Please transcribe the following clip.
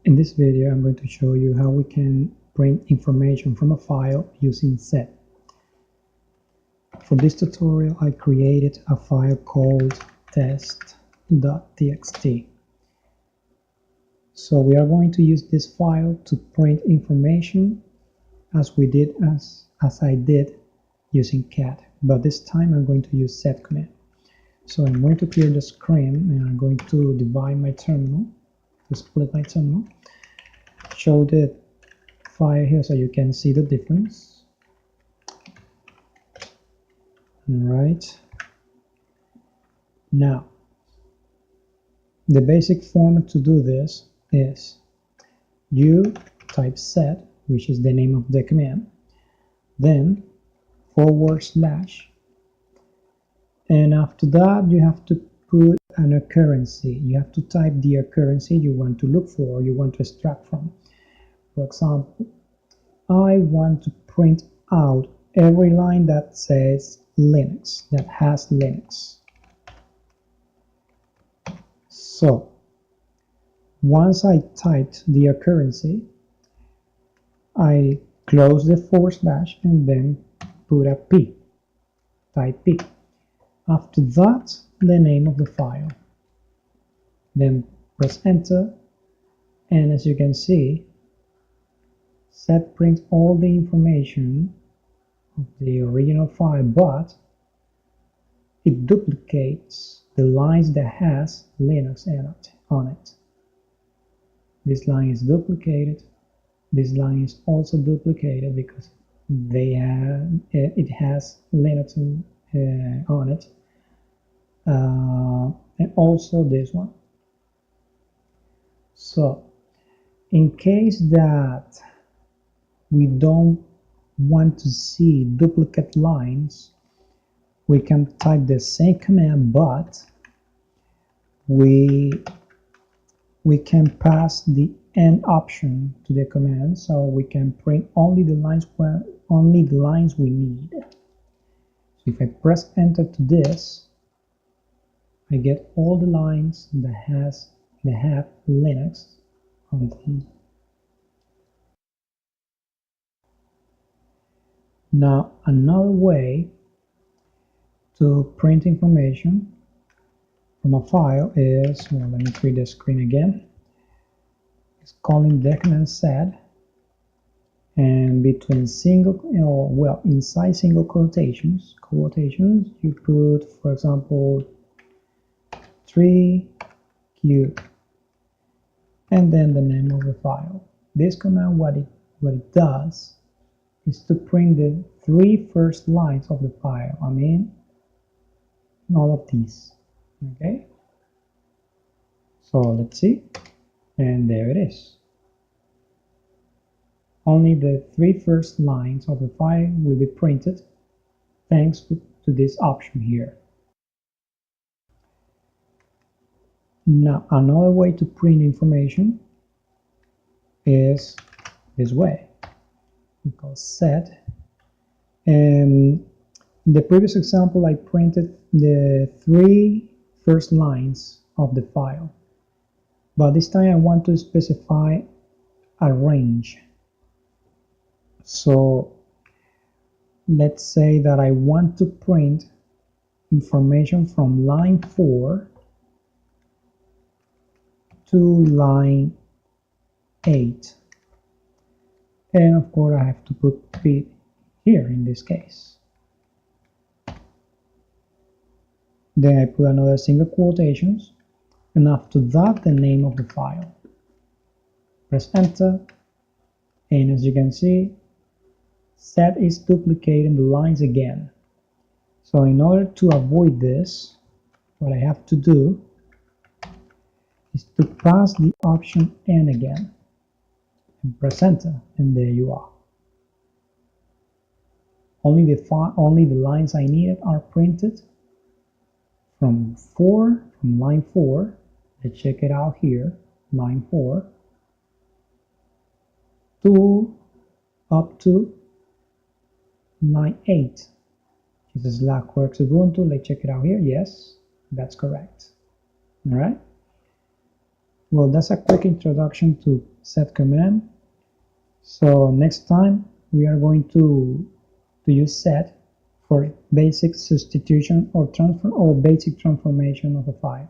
In this video, I'm going to show you how we can print information from a file using set. For this tutorial, I created a file called test.txt. So we are going to use this file to print information as I did using cat, but this time I'm going to use set command. So I'm going to clear the screen and I'm going to divide my terminal, to split my terminal, show the file here so you can see the difference. Alright, now the basic format to do this is you type set, which is the name of the command, then / and after that you have to put an occurrency. You have to type the occurrency you want to look for or you want to extract from. For example, I want to print out every line that says Linux, that has Linux. So once I typed the occurrency, I close the / and then put a P, type P. After that, the name of the file. Then press enter, and as you can see, set prints all the information of the original file, but it duplicates the lines that has Linux on it. This line is duplicated. This line is also duplicated because it has Linux on it, and also this one. So in case that we don't want to see duplicate lines, we can type the same command, but we can pass the end option to the command, so we can print only the lines we need. So if I press enter to this, I get all the lines that have Linux on them. Now another way to print information from a file is, well, let me clear the screen again. It's calling the command set, and between inside single quotations, you put, for example, 3Q, and then the name of the file. This command, what it does is to print the 3 first lines of the file. I mean, all of these. Okay, so let's see, and there it is. Only the 3 first lines of the file will be printed thanks to this option here. Now another way to print information is this way. We call set, and in the previous example I printed the 3 first lines of the file, but this time I want to specify a range. So let's say that I want to print information from line 4 to line 8, and of course I have to put P here in this case. Then I put another single quotations, and after that the name of the file. Press enter, and as you can see, set is duplicating the lines again. So in order to avoid this, what I have to do is to pass the option N again and press enter, and there you are. Only the lines I needed are printed from line 4. Let's check it out here, line 4 to up to line 8. This is Slackworks Ubuntu. Let's check it out here. Yes, that's correct. All right. Well, that's a quick introduction to set command. So next time we are going to use set for basic substitution or transform or basic transformation of a file.